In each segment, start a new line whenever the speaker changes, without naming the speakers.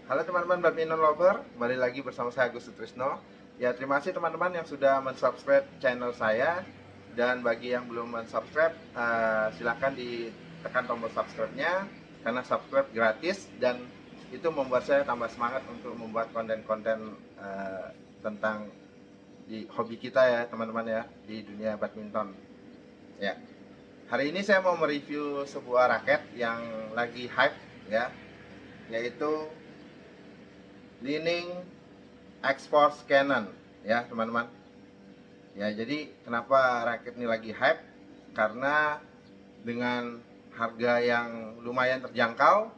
Halo teman-teman badminton lover, kembali lagi bersama saya Agus Sutrisno. Ya, terima kasih teman-teman yang sudah mensubscribe channel saya. Dan bagi yang belum mensubscribe, silahkan ditekan tombol subscribe-nya, karena subscribe gratis dan itu membuat saya tambah semangat untuk membuat konten-konten tentang di hobi kita ya teman-teman ya, di dunia badminton. Ya, hari ini saya mau mereview sebuah raket yang lagi hype ya, yaitu Li-Ning X-Force Cannon ya teman-teman. Ya, jadi kenapa raket ini lagi hype? Karena dengan harga yang lumayan terjangkau,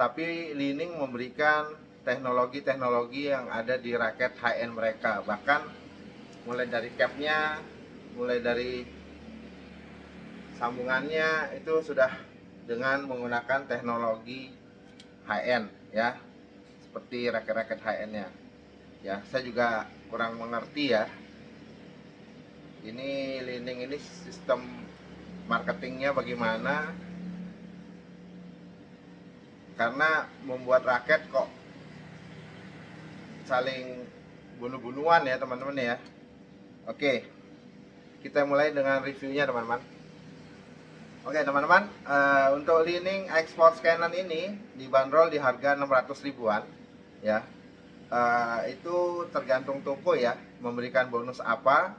tapi Li-Ning memberikan teknologi-teknologi yang ada di raket high-end mereka. Bahkan mulai dari capnya, mulai dari sambungannya itu sudah dengan menggunakan teknologi high-end ya, seperti raket-raket high-end-nya. Ya, saya juga kurang mengerti ya. Ini Li-Ning ini sistem marketingnya bagaimana? Karena membuat raket kok saling bunuh-bunuhan ya teman-teman ya. Oke, kita mulai dengan reviewnya teman-teman. Oke teman-teman, untuk Li-Ning X-Force Cannon ini dibanderol di harga 600 ribuan ya. Itu tergantung toko ya, memberikan bonus apa.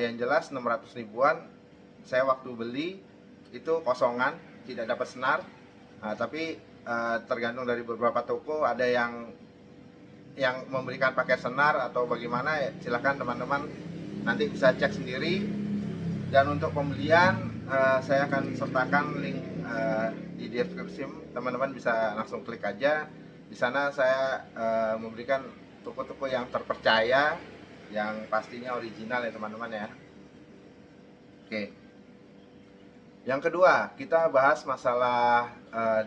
Yang jelas 600 ribuan. Saya waktu beli itu kosongan, tidak dapat senar. Tapi tergantung dari beberapa toko, ada yang memberikan pakai senar atau bagaimana, silahkan teman-teman nanti bisa cek sendiri. Dan untuk pembelian saya akan sertakan link di deskripsi, teman-teman bisa langsung klik aja. Di sana saya memberikan toko-toko yang terpercaya, yang pastinya original ya teman-teman ya. Oke. Yang kedua, kita bahas masalah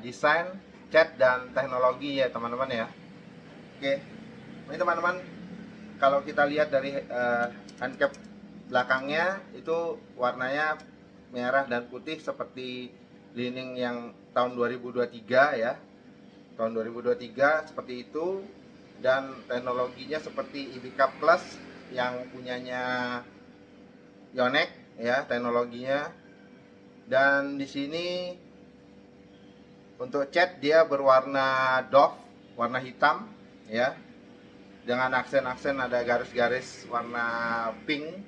desain, cat, dan teknologi ya teman-teman ya. Oke. Ini teman-teman, kalau kita lihat dari handcap belakangnya itu warnanya merah dan putih seperti Li-Ning yang tahun 2023 ya. Tahun 2023 seperti itu, dan teknologinya seperti IBK Plus yang punyanya Yonex ya teknologinya. Dan di sini untuk cat dia berwarna doff, warna hitam ya, dengan aksen-aksen ada garis-garis warna pink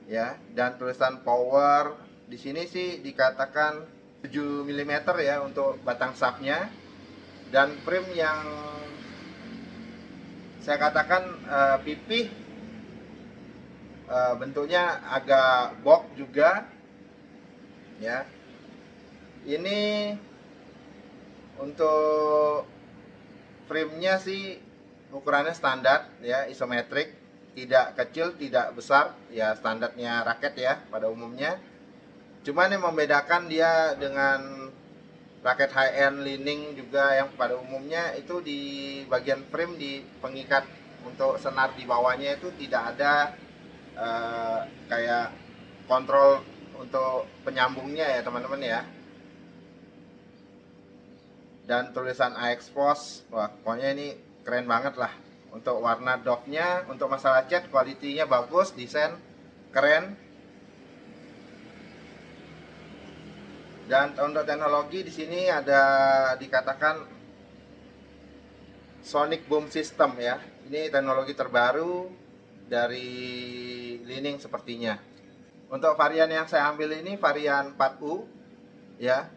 ya, dan tulisan power. Di sini sih dikatakan 7 mm ya untuk batang shaftnya, dan frame yang saya katakan pipih, bentuknya agak box juga ya. Ini untuk frame-nya sih ukurannya standar ya, isometrik, tidak kecil tidak besar ya, standarnya raket ya pada umumnya. Cuman yang membedakan dia dengan raket high end Li-Ning juga yang pada umumnya itu di bagian frame, di pengikat untuk senar di bawahnya itu tidak ada kayak kontrol untuk penyambungnya ya teman-teman ya. Dan tulisan AX-Force, wah pokoknya ini keren banget lah. Untuk warna doff-nya, untuk masalah cat, kualitinya bagus, desain keren. Dan untuk teknologi di sini ada dikatakan Sonic Boom System ya. Ini teknologi terbaru dari Li-Ning sepertinya. Untuk varian yang saya ambil ini varian 4U ya.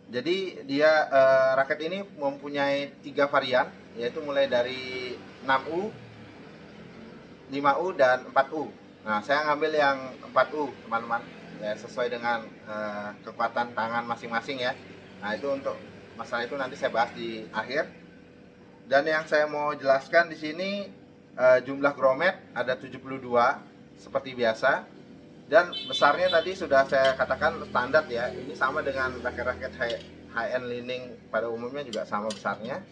Jadi dia raket ini mempunyai 3 varian, yaitu mulai dari 6U, 5U, dan 4U. Nah, saya ngambil yang 4U teman-teman ya, sesuai dengan kekuatan tangan masing-masing ya. Nah, itu untuk masalah itu nanti saya bahas di akhir. Dan yang saya mau jelaskan di sini, jumlah grommet ada 72 seperti biasa. Dan besarnya tadi sudah saya katakan standar ya. Ini sama dengan raket-raket high-end Li-Ning pada umumnya juga sama besarnya.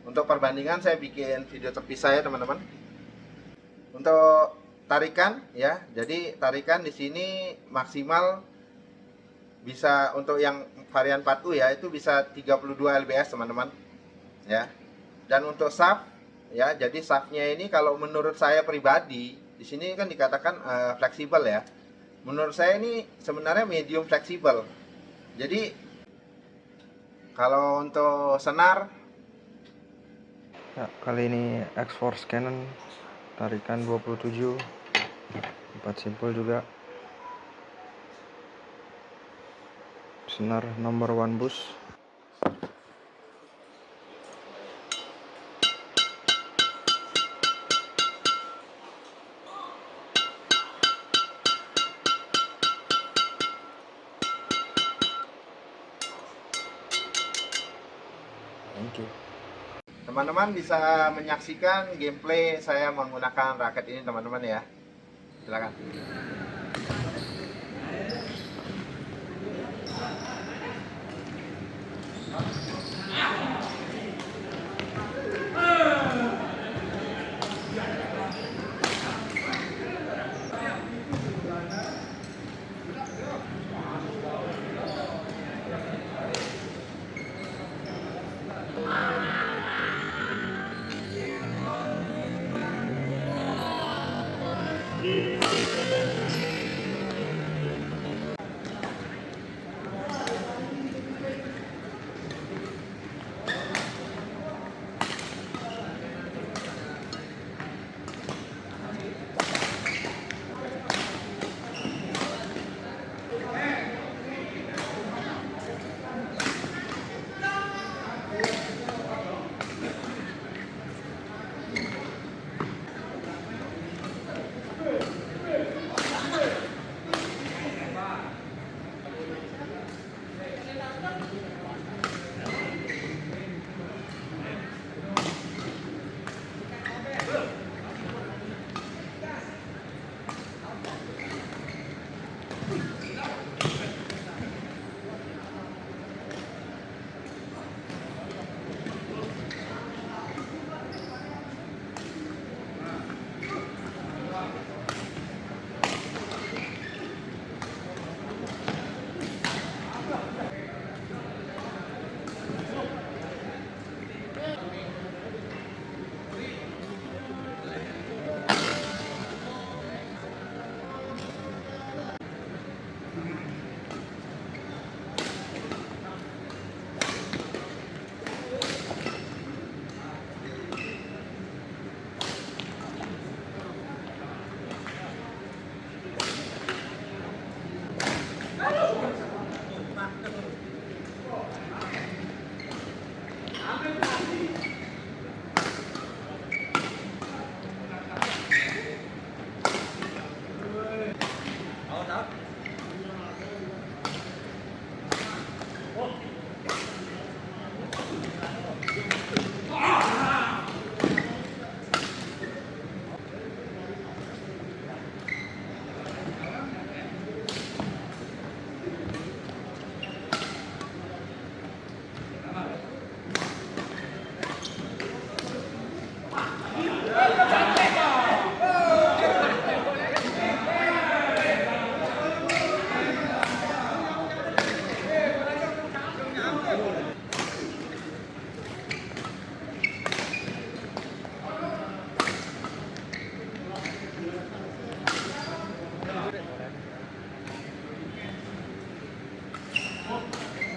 Untuk perbandingan saya bikin video terpisah ya teman-teman. Untuk tarikan ya, jadi tarikan di sini maksimal bisa untuk yang varian 4U ya, itu bisa 32 lbs teman-teman. ya. Dan untuk shaft, ya, jadi shaftnya ini kalau menurut saya pribadi, di sini kan dikatakan fleksibel ya. Menurut saya ini sebenarnya medium fleksibel. Jadi kalau untuk senar,
ya, kali ini X-Force Canon tarikan 27, 4 simpul juga, senar nomor 1 bus. Thank you.
teman-teman bisa menyaksikan gameplay saya menggunakan raket ini teman-teman ya. Silakan.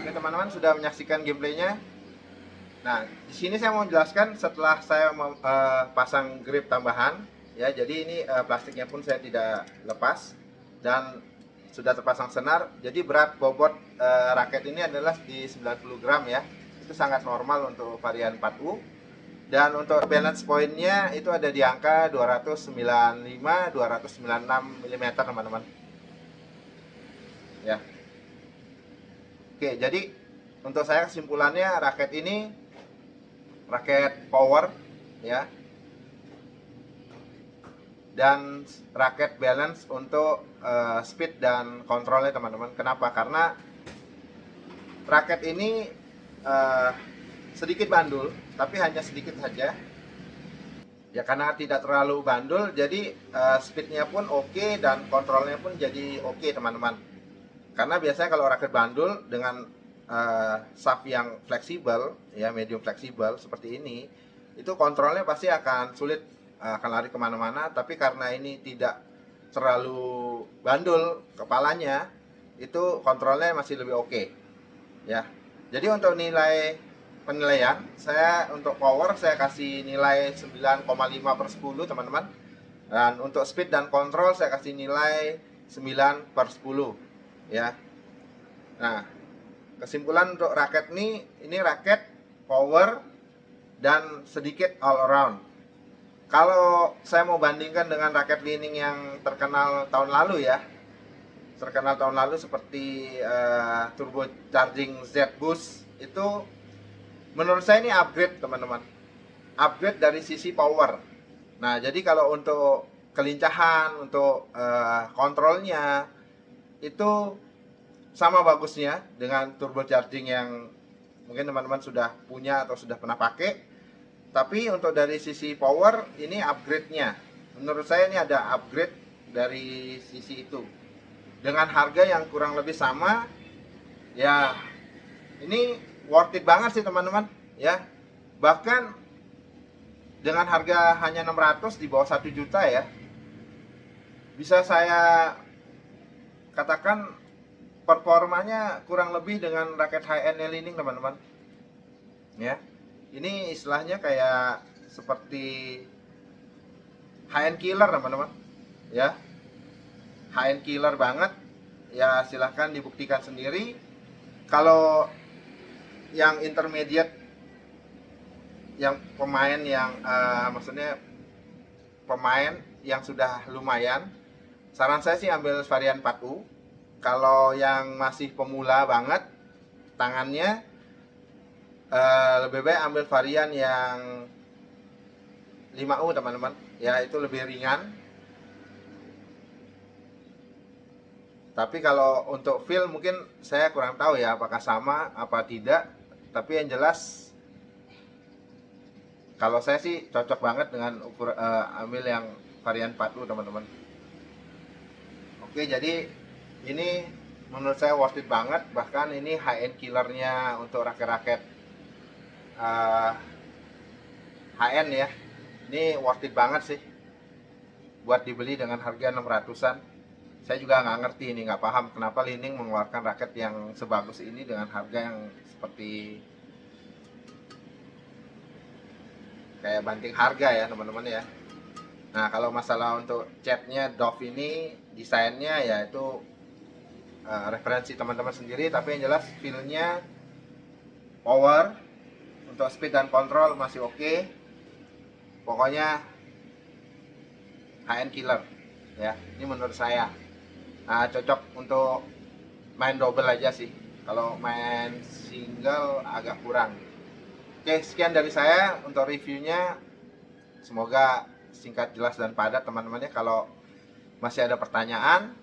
Oke teman-teman, sudah menyaksikan gameplaynya. Nah, di sini saya mau jelaskan setelah saya pasang grip tambahan, ya. Jadi ini plastiknya pun saya tidak lepas dan sudah terpasang senar. Jadi berat bobot raket ini adalah di 90 gram ya. Itu sangat normal untuk varian 4U. Dan untuk balance point-nya itu ada di angka 295 296 mm teman-teman. Ya. Oke, jadi untuk saya kesimpulannya raket ini raket power ya, dan raket balance untuk speed dan kontrolnya teman-teman. Kenapa? Karena raket ini sedikit bandul, tapi hanya sedikit saja ya, karena tidak terlalu bandul. Jadi speednya pun oke dan kontrolnya pun jadi oke teman-teman. Karena biasanya kalau raket bandul dengan shaft yang fleksibel, ya medium fleksibel seperti ini, itu kontrolnya pasti akan sulit, akan lari kemana-mana. Tapi karena ini tidak terlalu bandul kepalanya, itu kontrolnya masih lebih oke, ya. Jadi untuk nilai penilaian, saya untuk power saya kasih nilai 9,5/10 teman-teman. Dan untuk speed dan kontrol saya kasih nilai 9/10, ya. Nah, kesimpulan untuk raket ini raket power dan sedikit all around. Kalau saya mau bandingkan dengan raket Li-Ning yang terkenal tahun lalu, ya, seperti Turbo Charging Z Boost, itu menurut saya ini upgrade teman-teman, upgrade dari sisi power. Nah, jadi kalau untuk kelincahan, untuk kontrolnya itu sama bagusnya dengan turbocharging yang mungkin teman-teman sudah punya atau sudah pernah pakai. Tapi untuk dari sisi power ini upgrade-nya, menurut saya ini ada upgrade dari sisi itu. Dengan harga yang kurang lebih sama, ya ini worth it banget sih teman-teman, ya. Bahkan dengan harga hanya 600, di bawah 1 juta, ya, bisa saya katakan performanya kurang lebih dengan raket high end Li-Ning teman-teman, ya. Ini istilahnya kayak seperti high end killer teman-teman, ya, high end killer banget. Ya silahkan dibuktikan sendiri. Kalau yang intermediate, yang pemain yang maksudnya pemain yang sudah lumayan, saran saya sih ambil varian 4U. Kalau yang masih pemula banget tangannya, lebih baik ambil varian yang 5U teman-teman, ya, itu lebih ringan. Tapi kalau untuk feel mungkin saya kurang tahu ya apakah sama apa tidak. Tapi yang jelas kalau saya sih cocok banget dengan ambil yang varian 4U teman-teman. Oke, jadi ini menurut saya worth it banget. Bahkan ini high end killernya untuk raket-raket high end, ya. Ini worth it banget sih buat dibeli dengan harga 600-an. Saya juga nggak ngerti ini, nggak paham kenapa Li-Ning mengeluarkan raket yang sebagus ini dengan harga yang seperti kayak banting harga, ya teman-teman, ya. Nah, kalau masalah untuk catnya Dove ini, desainnya ya itu referensi teman-teman sendiri. Tapi yang jelas feel-nya, power, untuk speed dan kontrol masih oke. Pokoknya high end killer, ya. Ini menurut saya. Nah, cocok untuk main double aja sih. Kalau main single agak kurang. Oke, sekian dari saya untuk reviewnya. Semoga singkat, jelas, dan padat teman-teman, ya. Kalau masih ada pertanyaan,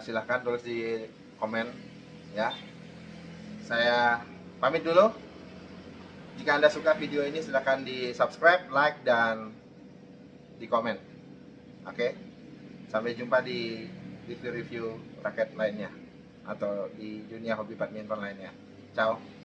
silahkan tulis di komen, ya. Saya pamit dulu. Jika Anda suka video ini, silahkan di subscribe, like, dan di komen. Oke, sampai jumpa di review-review raket lainnya atau di dunia hobi badminton lainnya. Ciao.